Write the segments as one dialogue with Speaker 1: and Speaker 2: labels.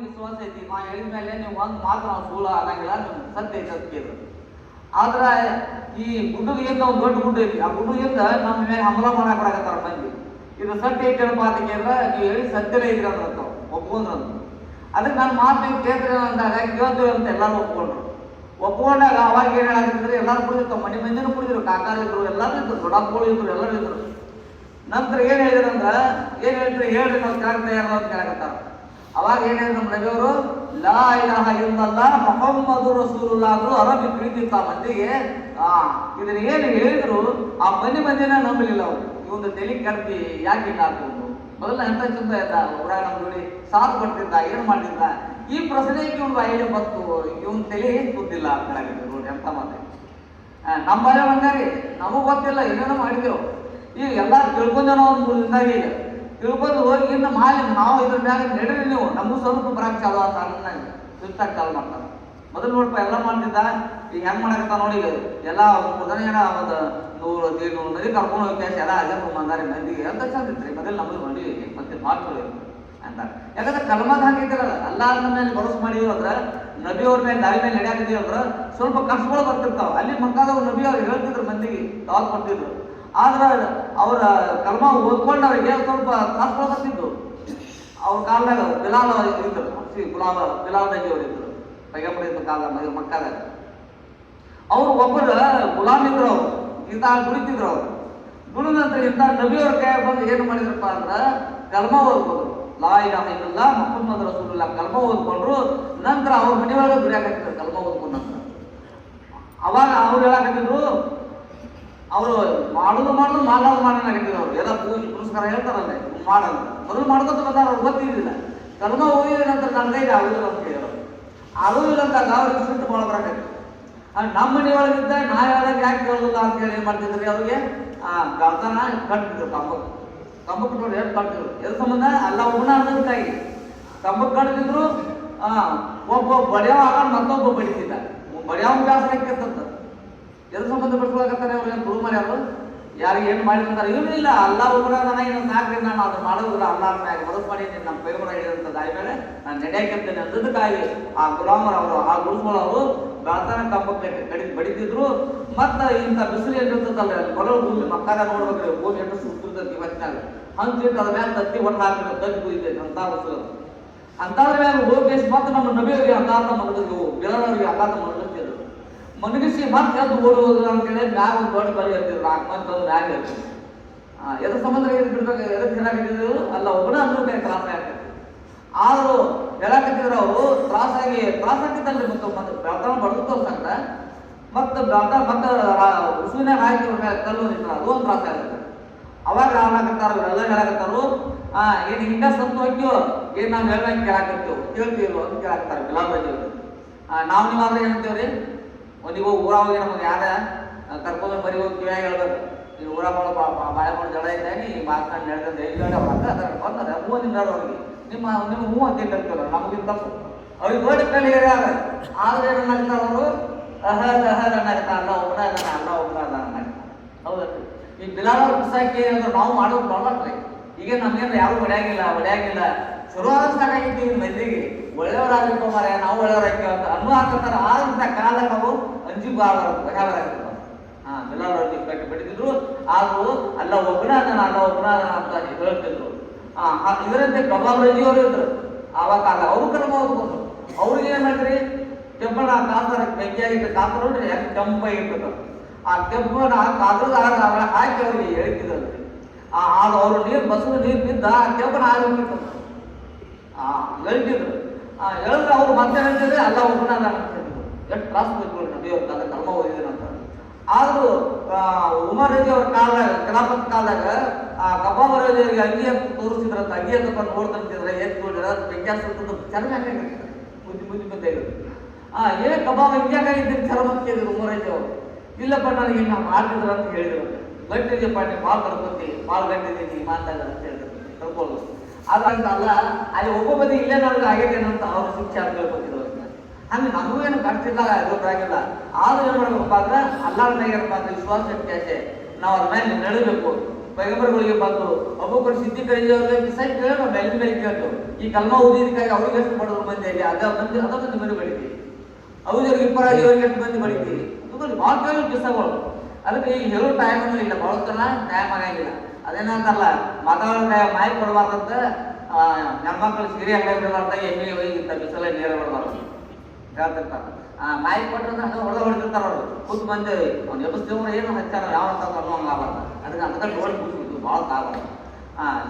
Speaker 1: ವಿಶ್ವಾಸ ಐತಿ, ನಾ ಹೇಳಿದ ಮೇಲೆ ನೀವು ಒಂದು ಮಾತು ನಾವು ಸುಳ್ಳು ಆಗಂಗಿಲ್ಲ, ನೀವು ಸತ್ಯ ಐತೆ ಅಂತ ಕೇಳಿದ್ರು. ಆದ್ರೆ ಈ ಗುಡ್ಡದಿಂದ ಒಂದು ದೊಡ್ಡ ಗುಡ್ಡ ಐತಿ, ಆ ಗುಡ್ಡದಿಂದ ನಮ್ಮ ಮೇಲೆ ಹಮಲ ಮಾಡಕ್ ಬರಾಕತ್ತಾರ ಮಂದಿ. ಇದು ಸತ್ಯ ಐತೇನಪ್ಪ ಅಂತ ಕೇಳಿದ್ರೆ ನೀವು ಹೇಳಿ ಸತ್ಯನೇ ಐತ್ರಿ ಅಂದ್ರಂತ ಒಪ್ಕೊಂಡ್ರಂತ. ಅದಕ್ಕೆ ನನ್ನ ಮಾತು ಕೇಳ್ತೀರಿ ಅಂದಾಗ ಕೇಳ್ತೀವಿ ಅಂತ ಎಲ್ಲರೂ ಒಪ್ಕೊಂಡಾಗ ಅವಾಗ ಏನು ಹೇಳಾಕತ್ತಿದ್ರೆ ಎಲ್ಲರೂ ಕುಡಿದಿರ್ತಾವ, ಮಂದಿನೂ ಕುಡಿದ್ರು, ಕಾಕಾರಿದ್ರು, ಎಲ್ಲರೂ ಇದ್ರು, ದೊಡ್ಡಪ್ಪಗಳು ಇದ್ರು, ಎಲ್ಲರೂ ಇದ್ರು. ನಂತರ ಏನು ಹೇಳಿದ್ರಂದ್ರೆ ಏನು ಹೇಳ್ತೀರಿ ಹೇಳ್ರಿ, ನಾವು ಕೆಳಗೆ ತಯಾರು ಅಂತ ಕೇಳಕತ್ತಾರ. ಅವಾಗ ಏನು ಹೇಳಿದ್ರು ನಮ್ಮ ನಬಿಯವರು, ಲಾ ಇಲಾಹ ಇಲ್ಲಲ್ಲಾಹ್ ಮುಹಮ್ಮದು ರಸೂಲುಲ್ಲಾಹ್ ಅಂದ್ರು. ಅರಬಿ ತಿಳಿದಿತ್ತು ಆ ಮಂದಿಗೆ. ಇದನ್ನ ಏನು ಹೇಳಿದ್ರು ಆ ಮಂದಿನ ನಂಬಲಿಲ್ಲ ಅವರು. ಇವೊಂದು ತಲೆ ಕರ್ತಿ ಯಾಕೆ ಇಲ್ಲ ಹಾಕೊಂಡು ಮೊದಲ ಎಂತ ಚಂದ ಇದ್ದ, ಊರಾಗ ನಮ್ಮ ಜೋಡಿ ಸಾಥ್ ಕೊಡ್ತಿದ್ದ, ಏನು ಮಾಡ್ತಿದ್ದ. ಈ ಪ್ರಶ್ನೆಗೆ ಇವ್ನು ಐಡಿಯಾ ಬಂತು, ಇವನ್ ತಲೆ ಸುದ್ದಿಲ್ಲ ಅಂತ ಹೇಳಾಗಿದ್ರು. ನೋಡಿ ಎಂತ ಮಾತೆ. ನಮ್ಮ ಬರ ಬಂದಾರಿ, ನಮಗ್ ಗೊತ್ತಿಲ್ಲ, ಏನೇನೋ ಮಾಡಿದೆವು. ಈಗ ಎಲ್ಲ ತಿಳ್ಕೊಂಡೇನೋ ಒಂದು ಮೂರದಿಂದಾಗಿ ಈಗ ತಿಳ್ಕೊಂಡು ಹೋಗಿ ಇನ್ನು ಮಾಲಿ ನಾವು ಇದ್ರ ಮ್ಯಾಗ ನಡೀರಿ, ನೀವು ನಮಗೂ ಸ್ವಲ್ಪ ಬರಾಕ್ ಚಾಲು ಆ ಸಣ್ಣ ಸುತ್ತಾಗ ಚಾಲು ಮಾಡ್ತಾರೆ. ಮೊದಲು ನೋಡ್ಪ ಎಲ್ಲ ಮಾಡ್ತಿದ್ದ, ಈಗ ಹೆಂಗ್ ಮಾಡಕತ್ತ ನೋಡಿ. ಎಲ್ಲ ಜನ ಏನ ಒಂದು 100-200 ನದಿ ಕರ್ಕೊಂಡು ಹೋಗಿ ಎಲ್ಲ ಅಜರ್ ಬಂದಾರೆ ಮಂದಿಗೆ ಅಂತ ಚಂದಿತ್ರಿ. ಮೊದಲು ನಮಗೆ ನೋಡಿ ಮತ್ತೆ ಮಾಡ್ಕೊಳ್ಳಿ ಅಂತ. ಯಾಕಂದ್ರೆ ಕಲ್ಮದ ಹಾಕಿದ್ರಲ್ಲ, ಅಲ್ಲಾಹ್ ಮೇಲೆ ಭರೋಸೆ ಮಾಡಿದ್ರು ಅಂದ್ರೆ, ನಬಿಯವ್ರ ಮೇಲೆ ದಾರಿ ಮೇಲೆ ನಡೆಯಾಕಿದೀವಿ ಅಂದ್ರೆ ಸ್ವಲ್ಪ ಕಷ್ಟಗಳು ಬರ್ತಿರ್ತಾವ. ಅಲ್ಲಿ ಮಕ್ಕಾದವ್ರು ನಬಿಯವ್ರು ಹೇಳ್ತಿದ್ರು, ಮಂದಿಗೆ ತಾವು ಕೊಡ್ತಿದ್ರು. ಆದ್ರೆ ಅವರ ಕಲ್ಮ ಓದ್ಕೊಂಡವ್ರಿಗೆ ಸ್ವಲ್ಪ ಕಷ್ಟಗಳು ಬರ್ತಿದ್ದು. ಅವ್ರ ಕಾಲದಾಗ ಬಿಲಾಲ್ ಇದ್ರು, ಬಿಲಾಲ್ ನಬಿ ಅವರು ಇದ್ರು, ಪೈಗಂಬರ್ ಇದ್ದ ಕಾಲ ಮಕ್ಕಾದಾಗ. ಅವ್ರು ಒಬ್ಬರು ಗುಲಾಮ್ ಇದ್ರು, ಅವ್ರು ಇಂಥ ದುಡಿತಿದ್ರು. ಅವ್ರು ದುಡಿದ ನಂತರ ಇಂಥ ನಬಿಯವ್ರ ಕೈ ಬಂದು ಏನು ಮಾಡಿದ್ರಪ್ಪ ಅಂದ್ರೆ ಕಲ್ಮ ಓದ್ಕೊಂಡ್ರು, ಲಾ ಇಲಾಹ ಇಲ್ಲಲ್ಲಾಹ್ ಮುಹಮ್ಮದು ರಸೂಲುಲ್ಲಾಹ್ ಕಲ್ಮ ಓದ್ಕೊಂಡ್ರು. ನಂತರ ಅವ್ರ ಮನೆಯೊಳಗೆ ದುಡಿಯಾಕತ್ತಿದ್ರು ಕಲ್ಮ ಓದ್ಕೊಂಡ ನಂತರ. ಅವಾಗ ಅವ್ರು ಹೇಳಾಕತ್ತಿದ್ರು, ಅವರು ಮಾಡೋದು ಮಾಡೋಣಾಗತ್ತಿದ್ರು. ಅವ್ರು ಎಲ್ಲ ಪೂಜೆ ಪುರಸ್ಕಾರ ಹೇಳ್ತಾರಲ್ಲ ಮಾಡಲ್ಲ, ಮೊದಲು ಮಾಡ್ಕೊತ ಬಂದಾರ, ಅವ್ರು ಗೊತ್ತಿರಲಿಲ್ಲ. ಕಲ್ಮ ಓದಿದ ನಂತರ ನನಗೈದು ಆಗುದಿಲ್ಲ ಅಂತ ಹೇಳಿದ್ರು. ಆಗುದಿಲ್ಲ ಅಂತ ಅವ್ರಿಗೆ ಸಿಟ್ಟು ಭಾಳ ಬರಾಕೈತಿ. ನಮ್ಮ ಮನೆಯೊಳಗಿದ್ದ ನಾ ಯಾವಾಗ ಯಾಕೆ ಕೇಳೋದಿಲ್ಲ ಅಂತ ಹೇಳಿ ಏನ್ ಮಾಡ್ತಿದ್ರಿ, ಅವ್ರಿಗೆ ಗರ್ದನ ಕಟ್ತಿದ್ರು. ಕಂಬಕ್ಕೆ ನೋಡಿ ಎಷ್ಟು ಕಟ್ತಿದ್ರು. ಎದ್ರ ಸಂಬಂಧ ಅಲ್ಲ ಒಬ್ಬನ ಅನ್ನೋದಕ್ಕಾಗಿ ಕಂಬಕ್ಕೆ ಕಟ್ತಿದ್ರು. ಒಬ್ಬ ಬಡಿಯವ ಹಾಕೊಂಡು ಮತ್ತೊಬ್ಬ ಬಡಿತಿದ್ದ, ಬಡಿಯವ ಬ್ಯಾಸ ಹಾಕಿರ್ತಂತ. ಎದ್ರ ಸಂಬಂಧ ಬಿಡ್ಕೊಳಕತ್ತಾರೆ ಅವ್ರು, ಏನು ತುಳು ಮಾಡ್ಯಾರು, ಯಾರಿಗೆ ಏನು ಮಾಡಿರ್ತಾರೆ. ಇವನು ಇಲ್ಲ, ಅಲ್ಲ ಒಬ್ಬರ ಇನ್ನೊಂದು ನಾಲ್ಕು ನಾನು ಅದು ಮಾಡೋದಿಲ್ಲ, ಅಲ್ಲ ಮ್ಯಾಗ ಮದತ್ ಮಾಡಿ ನಮ್ಮ ಪೈಗಮರ ಹಿಡಿದಂತ ದಾಯಿ ಮೇಲೆ ನಾನು ನಡೆಯಾಕಿರ್ತೇನೆ ಅಂದದಕ್ಕಾಗಿ ಆ ಗುಲಾಮರ ಅವರು ಆ ಗುರುಗಳವರು ಬೆಳತಾನ ಕಂಬಕ್ಕೆ ಬಡಿತಿದ್ರು. ಮತ್ತು ಇಂಥ ಬಿಸಿಲು ಏನಿರ್ತದಲ್ಲ, ಹೊರಳು ಭೂಮಿ ಮಕ್ಕಾದ ನೋಡ್ಬೇಕ್ರಿ, ಭೂಮಿ ಎಷ್ಟು ಸುತ್ತಿರ್ತೈತಿ ಇವತ್ತಿನಾಗ ಹಂಚಿಟ್ಟು ಅದ್ರ ಮ್ಯಾಲ ತತ್ತಿ ಹೊಟ್ಟು ಹಾಕಿದ್ರೆ ತಗ್ಗಿ ಕುಯ್ತೈತಿ ಅಂತ ಬಿಸಿಲು. ಅಂಥದ್ರ ಮ್ಯಾಗ ಹೋಗಿ ಮತ್ತು ನಮ್ಮ ನಬಿಯವರಿಗೆ ಅಗಾತ ಮನಗಿದ್ವು, ಬಿಲಾಲವರಿಗೆ ಅಗಾತ ಮನಗಿಸ್ತಿದ್ರು. ಮನಗಿಸಿ ಮತ್ತೆ ಎದ್ದು ಓಡುವುದು ಅಂತೇಳಿ ಮ್ಯಾಗ ಒಂದು ದೊಡ್ಡ ಬರಿ ಇರ್ತಿದ್ರು, ಮತ್ತೊಂದು ಮ್ಯಾಗ ಇರ್ತಿದ್ರು. ಎದ್ರ ಸಂಬಂಧ ಬಿಡ್ಬೇಕು, ಎದಕ್ಕೆ ಹೇಳಾಕತ್ತಿದ್ರು ಅಲ್ಲ ಒಬ್ಬನ ಅಂದ್ರೆ ತ್ರಾಸ ಆಗ್ತೈತಿ. ಆದರೂ ಹೇಳಾಕತ್ತಿದ್ರು ಅವರು ತ್ರಾಸಾಗಿತ್ತಲ್ರಿ. ಮತ್ತೆ ಬೆಳತಾನ ಬಡ್ದು ಸಂಕಟ ಮತ್ತೆ ಮತ್ತೆ ಉಸುವಿನಾಗ ಹಾಕಿ ಕಲ್ಲು ನಿಂತ ಅದು ಒಂದು ತ್ರಾಸ ಆಗುತ್ತೆ. ಅವಾಗ ಹೇಳಾಕತ್ತಾರ, ಇವರೆಲ್ಲ ಹೇಳಾಕತ್ತಾರು, ಏನು ಹಿಂಗ ಸತ್ತು ಹೋಗ್ತೀವೋ, ಏನು ನಾವು ಹೇಳಂಗೆ ಕೇಳಾಕತ್ತೀವೋ, ಕೇಳ್ತೀವೋ ಅಂತ ಕೇಳಾಕತ್ತಾರ ಬಿಲಾಲ್ ಬಂದಿವ್ರು. ನಾವು ನೀವಾದ್ರೆ ಏನಂತೀವ್ರಿ, ನೀವು ಊರಾಗ ನಮಗೆ ಯಾರ ಕರ್ಕೊಂಡು ಬರೀ ಹೋಗಿ ಕಿವಿಯಾಗಿ ಹೇಳ್ಬೇಕು, ನೀವು ಊರ ಬಾಳೆ ಮಾಡಿ ಜಡ ಇದ್ದಾನೆ ಈ ಮಾತನಾಡಿ ನಡೆದ ಹೇಳ್ಬೇಡ ಬಂದರೆ ಹೂವಿನ ಅವ್ರಿಗೆ ನಿಮ್ಮ ಹೂ ಅಂತ ಹೇಳ್ತಾರ. ನಮಗಿಂತ ಅವ್ರಿಗೆ ದೊಡ್ಡ ಕಲಿ ಹೇಳ್ಯಾರ. ಆದ್ರೆ ಏನಾಗ್ತಾರ ಅವರು ಅಹದ್ ಅನ್ನಾಗ್ತಾರ, ಅಲ್ಲ ಒಬ್ಬನ ಅದಾನ, ಅಲ್ಲ ಒಬ್ಬನ ಅದಾನ ಅನ್ನಾಗ್ತಾರ. ಹೌದಲ್ರಿ. ಈ ಬಿಲಾಲ್ ಪುಸ್ತಕ ಏನಂದ್ರೆ ನಾವು ಮಾಡೋದು ನೋಡ್ರಿ. ಈಗ ನಮ್ಗೇನು ಯಾರು ಹೊಡೆಯಾಗಿಲ್ಲ ಶುರು ಆದ ಸಾಕಾಗಿದ್ದೀವಿ ಮಂದಿಗೆ. ಒಳ್ಳೆಯವರಾಗಿರ್ಕೋ ಮಾರ, ನಾವು ಒಳ್ಳೆಯವರಾಗ್ತೀವಿ ಅಂತ ಅನ್ನೋ ಹಾಕತ್ತಾರ. ಆದಂಥ ಕಾಲದಾಗ ನಾವು ಅಂಜಿ ಭಯಾವರಾಗ್ತಿರ್ತಾವ. ಬಿಲಾಲ್ ಅವ್ರಿಗೆ ಬಡಿತಿದ್ರು. ಆದ್ರೂ ಅಲ್ಲ ಒಬ್ಬನ ಅದಾನ ಅಂತ ಹೇಳ್ತಿದ್ರು. ಇದರಂತೆ ಕಬಾಬ್ ರಜಿಯವರು ಇದ್ರು ಆವಾಗ. ಅವ್ರು ಕರ್ಮ ಓದ್ಕೊಂಡು ಅವ್ರಿಗೆ ಏನ್ ಮಾಡ್ರಿ, ಕೆಂಪನ ಕಾಸರ ಬೆಂಕಿಯಾಗಿಟ್ಟು ಕಾಸರ ನೋಡ್ರಿ ಯಾಕೆ ಕೆಂಪಾಗಿರ್ತದ. ಆ ಕೆಂಪನ ಕಾದ್ರದ ಹಾಕಿ ಅವ್ರಿಗೆ ಹೇಳ್ತಿದ್ರಿ. ಅವ್ರು ಬಸ್ಸು ನೀರು ಬಿದ್ದ ಕೆಂಪನ ಆಗಿರ್ತಿತ್ತು. ಹೇಳ್ತಿದ್ರು. ಹೇಳಿದ್ರೆ ಅವ್ರು ಮತ್ತೆ ಹೇಳ್ತಿದ್ರೆ ಅಲ್ಲ ಒಬ್ಬನ ಅದಾನ ಅಂತ ಹೇಳಿದ್ರು. ಎಷ್ಟು ತ್ರಾಸ ಬಿಟ್ರು ನಬಿಯವ್ರ ಕಾಲ ಕರ್ಮ ಓದಿದ್ರು. ಆದ್ರೂ ಉಮರ್ ರಜಿ ಅವ್ರ ಕಾಲದಾಗ ಖಿಲಾಫತ್ ಕಾಲದಾಗ ಕಬಾಬ್ ರಜಿಯವರಿಗೆ ಅಂಗಿ ಅಂತ ತೋರಿಸಿದ್ರಂತ. ಅಂಗಿ ಅಂತ ಬಂದು ನೋಡ್ತಿದ್ರೆ ಎದ್ದು ನೋಡಿದ್ರೆ ಬೆಂಕ್ಯಾಸ ಚೆನ್ನಾಗಿ ಬುದ್ಧಿ ಬಂದಿದ್ರು. ಏನ್ ಕಬಾಬ್ ಅಂಗ್ಯಾಗಿದ್ದೀನಿ ಚರ್ಮ ಅಂತ ಕೇಳಿದ್ರು ಉಮರ್ ರಜಿ ಅವರು. ಇಲ್ಲಪ್ಪ ನನಗೆ ಇನ್ನ ಮಾಡ್ತಿದ್ರು ಅಂತ ಹೇಳಿದ್ರು. ಗಟ್ಟಿದೆಯಪ್ಪ ನೀವು ಭಾಳ ಕರ್ಕೊತೀವಿ, ಭಾಳ ಗಟ್ಟಿದ್ದೀನಿ ಮಾತಾಡ ಅಂತ ಹೇಳಿದ್ರು. ಕರ್ಕೊಳ್ಳೋದು ಅದಂತ ಅಲ್ಲ, ಅಲ್ಲಿ ಒಬ್ಬ ಬದಿ ಇಲ್ಲೇ ನನಗೆ ಆಗೇನೇನಂತ ಅವ್ರ ಶಿಕ್ಷೆ ಅಂತ ಹೇಳ್ಕೊತಿದ್ರು. ಹಂಗೆ ನಮಗೂ ಏನು ಕಷ್ಟ ಇಲ್ಲ, ಎದುರಾಗಿಲ್ಲ. ಆದ್ರೂ ಏನು ಮಾಡ್ಬೇಕಪ್ಪ ಅಂದ್ರೆ ಅಲ್ಲಾಹ್ ಏನಪ್ಪ ಅಂದ್ರೆ ವಿಶ್ವಾಸ ಇಟ್ಟು ನಾವು ಅದ್ರ ಮೇಲೆ ನಡೀಬೇಕು. ಪೈಗಂಬರ್ಗಳಿಗೆ ಬಂತು ಒಬ್ಬೊಬ್ಬರು ಸಿದ್ಧಿ ಕೈಯವ್ರಿಗೆ ಸೈಟ್ ಕೇಳಿ ನಾವು ಮೇಲೆ ಮೇಲೆ ಕೇಳ್ತೇವೆ. ಈ ಕಲ್ಮಾ ಓದಿದಕ್ಕಾಗಿ ಅವ್ರಿಗೆ ಎಷ್ಟು ಮಾಡಿದ್ರು ಮಂದಿ ಅಲ್ಲಿ ಅದೊಂದು ಮಂದಿ ಬೆಳಿತೀವಿ. ಅವ್ರಿಗೆ ಇಬ್ಬರಾಗಿ ಅವ್ರಿಗೆ ಎಷ್ಟು ಮಂದಿ ಬೆಳಿತೀವಿ. ಇದ್ರಲ್ಲಿ ಭಾಳ ಕೇಳಿ ಕಿಸ್ಸಗಳು. ಅದಕ್ಕೆ ಈ ಹೇಳೋ ಟೈಮನ್ನು ಇಲ್ಲ, ಬಳಸ್ತನ ಟೈಮ್ ಆಗಂಗಿಲ್ಲ. ಅದೇನಂತಲ್ಲ ಮಾತಾಡೋ ಮಾಹಿತಿ ಕೊಡಬಾರ್ದಂತ ಹೆಣ್ಮಕ್ಳು ಸೀರೆ ಹಾಕಿರ್ಬಾರ್ದ, ಎಮ್ಮೆ ಹೋಗಿಂತ ಬಿಸಿಲ ನೀರ ಬಿಡಬಾರ್ದು ಹೇಳ್ತಿರ್ತಾರೆ. ಮಾಹಿತಿ ಕೊಟ್ಟರೆ ಹಂಗೆ ಹೊಡೆದಿರ್ತಾರ ಅವ್ರು. ಕೂತ್ ಬಂದೆ ಅವ್ನು ಎಬ್ಬಿಸ್ತೇವ್ರ ಏನು ಹಚ್ಚಾರ ಯಾವ ಅಂತ ಅನ್ನೋಂಗೆ ಆಗಬಾರ್ದು. ಅದಕ್ಕೆ ಅಂತ ನೋಡಿ ಕೂತ್ಬಿಟ್ಟು ಭಾಳ ತಾಗಬಾರ್ದು.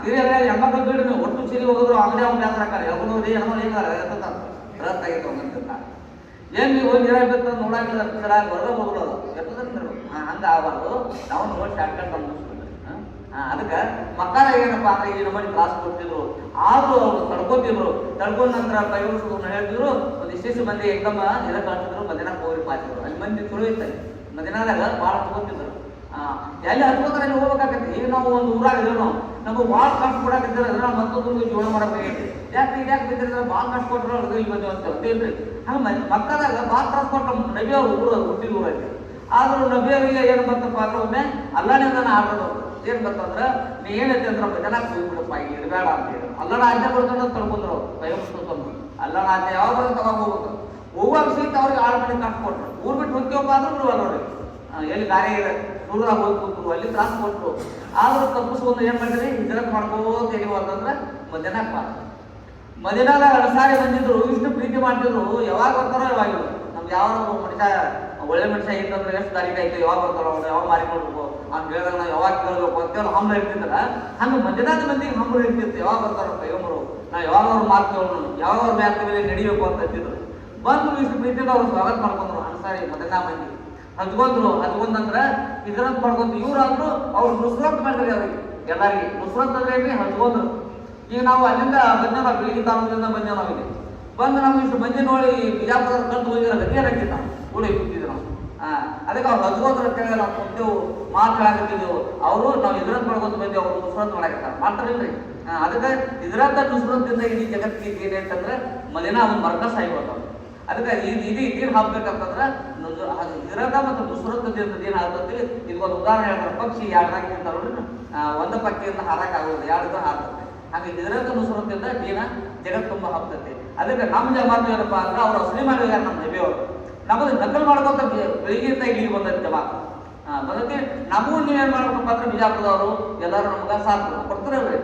Speaker 1: ಸೀರೆ ಹೆಣ್ಮಕ್ಳು ಬಿಡಿ ನೀವು ಒಟ್ಟು ಸೀರೆ ಹೋಗಿದ್ರು ಅಂಗಡಿ ಅವ್ನು ಜಾಸ್ತಿ ಹಾಕಾರ ಯಾವ್ದು ಹೆಣ್ಮಕ್ಳು ಹೆಂಗಾರ ರತ್ ಆಗಿತ್ತು ಅಂತಿರ್ತಾರೆ. ಏನು ನೀವು ಹೋಗಿ ನೀರಾಗ ಬಿತ್ತು ನೋಡಾಗಿಲ್ಲ ಬಿಸಿಲಾಗಿ ಹೊರಗೆ ಹೋಗ್ಬಿಡೋದು ಎತ್ತದ ಹಂಗೆ ಆಗಬಾರ್ದು. ನಾವು ನೋಡಿ ಶಾರ್ಟ್ಕಟ್ ಬಂದ್ಬಿಡ್ತೀವಿ. ಅದಕ್ಕೆ ಮಕ್ಕಳ ಏನಪ್ಪಾ ಅಂದ್ರೆ ಈ ನಮ್ಮಲ್ಲಿ ಕ್ಲಾಸ್ ಕೊಡ್ತಿದ್ರು, ಆದ್ರೂ ಅವ್ರು ತಡ್ಕೊಂಡ ನಂತರ ಕೈಗೊಳಿಸೋದನ್ನ ಹೇಳ್ತಿದ್ರು. ಒಂದು ಇಷ್ಟಿಷ್ಟು ಮಂದಿ ಎಕ್ದಮ್ಮ ನೆಲ ಕಾಣ್ತಿದ್ರು, ಮದಿನಾಗ ಹೋಗಿ ಪಾತಿದ್ರು. ಅಲ್ಲಿ ಮಂದಿ ತುಳು ಇರ್ತಾರೆ ಮದಿನಾದಾಗ ಭಾಳ ಹಚ್ಕೊತಿದ್ರು. ಎಲ್ಲಿ ಹಚ್ಕೋತಾರೆ ಅಲ್ಲಿ ಹೋಗ್ಬೇಕಾಗತ್ತೆ. ಈಗ ನಾವು ಒಂದು ಊರಾಗ ನಾವು ನಮಗೆ ಭಾಳ ಕಷ್ಟ ಕೊಡಾಕತ್ತಿದ್ರೆ ಅದ್ರ ಮತ್ತೊಂದು ಜೀವನ ಮಾಡಬೇಕಾಗೈತಿ. ಯಾಕೆ ಬಿದ್ದರೆ ಭಾಳ ಕಷ್ಟ ಕೊಟ್ಟರು ಅವ್ರಿಗೆ ಇಲ್ಲಿ ಬಂದು ಅಂತ ಇಲ್ರಿ. ಹಂಗೆ ಮಕ್ಕಳಾಗ ಭಾಳ ತ್ರಾಸ ಕೊಟ್ಟರು. ನಬಿ ಅವ್ರು ಊರು ಹುಟ್ಟಿದ ಊರಲ್ಲಿ ಆದ್ರೂ ನಬಿಯವರಿಗೆ ಏನು ಬರ್ತಪ್ಪ ಅಂದ್ರೆ ಒಮ್ಮೆ ಅಲ್ಲನೇ ಆಡೋದು ಏನ್ ಬರ್ತಂದ್ರ ನೀ ಏನೈತಿ ಅಂದ್ರ ಜನ ಹೋಗ್ಬಿಡಪ್ಪ ಈಗ ಇರಬೇಡ ಅಂತ ಹೇಳಿ ಅಲ್ಲನ ಆಜ್ಞೆ ಕೊಡ್ಕೊಂಡು ತಳ್ಕೊಂಡ್ರು ಬಯಸ್ಕೊಂಡು. ಅಲ್ಲನ ಆಜ್ಞೆ ಯಾವಾಗ ಬರೋ ತಗೊಂಡ್ ಹೋಗ್ಬೇಕು. ಹೋಗುವಾಗ ಸಹಿತ ಅವ್ರಿಗೆ ಆಳು ಮನೆ ಕಷ್ಟ ಕೊಟ್ರು. ಊರ್ ಬಿಟ್ಟು ಹೋಗ್ತೀವಪ್ಪ ಅಂದ್ರೆ ಬಿಡುವಲ್ಲ ಅವ್ರಿಗೆ. ಎಲ್ಲಿ ಗಾಡಿ ಇದೆ ಸುಳ್ರಾಗ ಹೋಗಿ ಕೂತ್ರು, ಅಲ್ಲಿ ತ್ರಾಸ ಕೊಟ್ಟರು. ಆದ್ರೂ ತಪ್ಪಿಸ್ಕೊಂಡು ಏನ್ ಮಾಡಿದ್ರಿ ಹಿಜರತ್ ಮಾಡ್ಕೋತ ತೆಗಿಬಾರ್ದಂದ್ರೆ ಮದಿನಾಕ್ ಮದಿನಾಗ ಅಳಸಾರಿ ಬಂದಿದ್ರು. ಇಷ್ಟು ಪ್ರೀತಿ ಮಾಡ್ತಿದ್ರು. ಯಾವಾಗ ಬರ್ತಾರೋ ಯಾವಾಗ ನಮ್ಗೆ ಯಾವ ಮನುಷ್ಯ ಒಳ್ಳೆ ಮನುಷ್ಯ ಇತ್ತಂದ್ರೆ ಎಷ್ಟು ತಾರೀಕು ಆಯ್ತು, ಯಾವಾಗ ಬರ್ತಾರೋ ಅವ್ರು ಯಾವಾಗ ಮಾರಿಕೊಡ್ಬೇಕು ಅವ್ನು ಹೇಳಿದಾಗ ನಾವು ಯಾವಾಗ ಕೇಳಬೇಕು ಅಂತೇಳಿ ಹಂಬಲ ಇರ್ತಿದ್ರ. ಹಂಗೆ ಮಧ್ಯದಾದ ಮಂದಿಗೆ ಹಂಬಲ ಇರ್ತಿತ್ತು. ಯಾವಾಗ ಬರ್ತಾರೋ ಪೈಗಂಬರು, ನಾವು ಯಾವಾಗ ಅವ್ರು ಮಾತು ಕೇಳೋಣ, ಯಾವಾಗ ಅವ್ರ ಮ್ಯಾಲ ಮೇಲೆ ನಡಿಬೇಕು ಅಂತ ಅಂತಿದ್ರು. ಬಂದು ಇಷ್ಟು ಪ್ರೀತಿಯಿಂದ ಅವ್ರು ಸ್ವಾಗತ ಮಾಡ್ಕೊಂಡ್ರು. ಅನ್ಸಾರಿ ಮಧ್ಯದಾ ಮಂದಿ ಹಚ್ಕೊಂಡ್ರಂದ್ರ ಇದ್ರಂತ ಮಾಡ್ಕೊಂಡು ಇವ್ರಾದ್ರು ಅವ್ರು ನುಸ್ರತ್ ಮಾಡಿದ್ರಿ. ಅವ್ರಿಗೆ ಎಲ್ಲರಿಗೆ ನುಸ್ರತ್ ಅಂದ್ರೆ ಹಚ್ಕೊಂಡ್ರು. ಈಗ ನಾವು ಅಲ್ಲಿಂದ ಬಂದ ನಾವು ಬೆಳಿಗ್ಗೆ ತಾಲೂಕಿಂದ ಬಂದ ನಾವಿದೆ ಬಂದು ನಾವು ಇಷ್ಟು ಮಂದಿ ನೋಡಿ ಬಿಜಾಪುರ ಕಂಡು ಹೋಗಿರೋ ಗತಿ ಏನಾಗ್ತಿತ್ತು ನಾವು ಕೂಡ ಕೂತಿದ್ರು ನಾವು. ಅದಕ್ಕೆ ಅವ್ರು ಹಚ್ಕೋದ್ರ ಅಂತೇಳಿ ನಾವು ಕುಂತೇವು ಮಾತು ಹೇಳಾಕತ್ತಿದ್ದೆವು. ಅವರು ನಾವು ಇದ್ರಂತ ಮಾಡ್ಕೊಂಡು ಬಂದೇವು, ಅವ್ರು ನುಸ್ರತ್ ಮಾಡಾಕತ್ತಾರ ಮಾಡ್ತಾರಿಲ್ರಿ. ಅದಕ್ಕೆ ಇದ್ರಂತ ನುಸ್ರತ್ತಿಂದ ಇಡೀ ಜಗತ್ತಿಗೆ ಏನೇ ಅಂತಂದ್ರೆ ಮದಿನಾ ಒಂದು ಮರ್ಕಸ್ ಆಗಿಬಿಡ್ತಾವ. ಅದಕ್ಕೆ ಇದು ಹಾಕ್ಬೇಕಂತಂದ್ರೆ ಇರದ ಮತ್ತು ನುಸ್ರತ್ ಏನ್ ಆಗ್ತತಿ. ಇದೊಂದು ಉದಾಹರಣೆ ಹೇಳ್ತಾರೆ. ಪಕ್ಷಿ ಎರಡರಾಗ ತಿಂತಾರ ಒಂದು ಪಕ್ಷಿಯಿಂದ ಹಾರಕ್ಕಾಗೋದು, ಎರಡು ಹಾರ್ತದೆ. ಹಾಗೆ ಇದ್ರದ ನುಸ್ರತ್ತಿಂದ ದೀನ ಜಗತ್ ತುಂಬ ಹಬ್ತೈತಿ. ಅದಕ್ಕೆ ನಮ್ಮ ಜಮಾತು ಏನಪ್ಪಾ ಅಂದ್ರೆ ಅವ್ರು ಅಸಲಿ ಮಾಡಿದಾರ ನಮ್ಮ ನಬಿಯವರು. ನಮ್ಮದು ನಕಲ್ ಮಾಡ್ಕೊಂತ ಬೆಳಿಗ್ಗೆಯಿಂದ ಇಲ್ಲಿಗೆ ಬಂದೈತಿ ಜಮಾತು ಬಂದೈತಿ. ನಮಗೂ ನೀವೇನ್ ಮಾಡ್ಬೇಕಪ್ಪ ಅಂದ್ರೆ ಬಿಜಾಪುರದವರು ಎಲ್ಲರೂ ನಮ್ಗೆ ಸಾಥ್ ಕೊಡ್ತಾರಲ್ರಿ.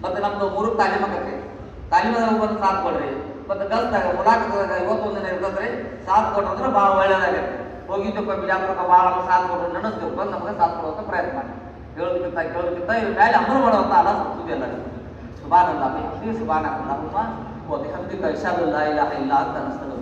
Speaker 1: ಮತ್ತೆ ನಮ್ದು 3 ತಾಲೀಮಾಕೈತಿ. ತಾಲೀಮಾದಾಗ ಬಂದು ಸಾಥ್ ಕೊಡ್ರಿ. ಮತ್ತೆ ಕಲ್ತಾಗ ಮುಲಾಕದಾಗ ಇವತ್ತೊಂದು ದಿನ ಇರ್ತದ್ರಿ. ಸಾಥ್ ಕೊಟ್ಟಂದ್ರೆ ಭಾಳ ಒಳ್ಳೇದಾಗೈತೆ. ಹೋಗಿದ್ದಪ್ಪ ಬಿಜಾಪುರಕ್ಕೆ ಭಾಳ ಸಾಥ್ ಕೊಟ್ಟರು ನಡೆಸ್ತೀವಿ ಬಂದು ನಮಗೆ ಸಾಥ್ ಕೊಡುವಂತ ಪ್ರಯತ್ನ ಮಾಡಿ. ಕೇಳೋದಕ್ಕಿಂತ ಇದ್ರ ಮೇಲೆ ಅಮಲು ಮಾಡುವಂತ ಅಲ್ಲ ಸಂಸ್ಕೃತಿ ಎಲ್ಲ. ಸುಬಾನಲ್ಲ ಸುಬಾನ ಅಲ್ಲಮ್ಮ ಓದಿ ಹಂದಿಕ ಇಶಾದುಲ್ಲಾ ಇಲ್ಲ ಇಲ್ಲ ಅಂತ ಅನಿಸ್ತದೆ.